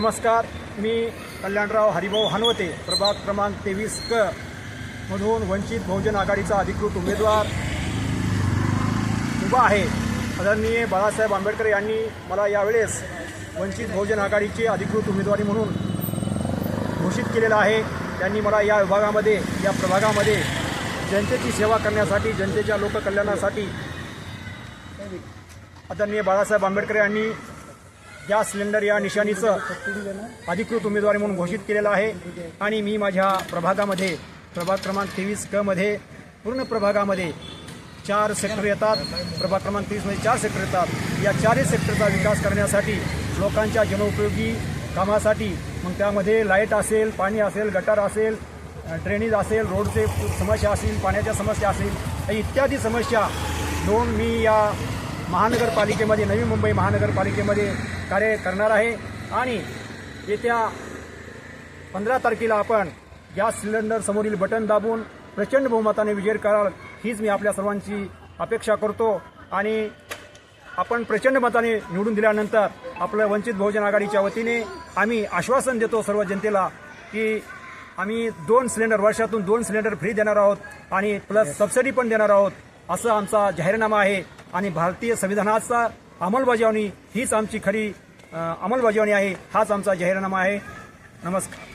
नमस्कार, मी कल्याणराव हरिभाऊ हनवते, प्रभाग क्रमांक 23 क मधून वंचित बहुजन आघाडीचा अधिकृत उमेदवार उभा आहे। आदरणीय बाळासाहेब आंबेडकर यांनी मला यावेळेस वंचित बहुजन आघाडीची अधिकृत उमेदवारी म्हणून घोषित केलेला आहे। त्यांनी मला या विभागामध्ये, या प्रभागामध्ये जनतेची सेवा करण्यासाठी, जनतेच्या लोककल्याणासाठी आदरणीय बाळासाहेब आंबेडकर यांनी गॅस सिलेंडर या निशाणीचं अधिकृत उमेदवारी म्हणून घोषित केलेलं आहे। आणि मी माझ्या प्रभागामध्ये, प्रभाग क्रमांक 23 क मध्ये पूर्ण प्रभागामध्ये 4 सेक्टर येतात। प्रभाग क्रमांक 23 मध्ये 4 सेक्टर येतात। या 4 सेक्टरचा विकास करण्यासाठी, लोकांच्या जनउपयोगी कामासाठी, मग त्यामध्ये लाईट असेल, पाणी असेल, गटार असेल, ड्रेनेज असेल, रोडचे समस्या असेल, पाण्याच्या समस्या असेल, इत्यादी समस्या घेऊन मी या महानगरपालिकेमध्ये, नवी मुंबई महानगरपालिकेमध्ये कार्य करणार आहे। आणि येत्या 15 तारखेला आपण गॅस सिलेंडर समोरील बटन दाबून प्रचंड बहुमताने विजय कराल, हीच मी आपल्या सर्वांची अपेक्षा करतो। आणि आपण प्रचंड मताने निवडून दिल्यानंतर आपल्या वंचित बहुजन आघाडीच्या वतीने आम्ही आश्वासन देतो सर्व जनतेला की आम्ही 2 सिलेंडर, वर्षातून 2 सिलेंडर फ्री देणार आहोत आणि प्लस सबसिडी पण देणार आहोत, असं आमचा जाहीरनामा आहे। आणि भारतीय संविधानाचा अंमलबजावणी हीच आमची खरी अंमलबजावणी आहे, हाच आमचा जाहीरनामा आहे। नमस्कार।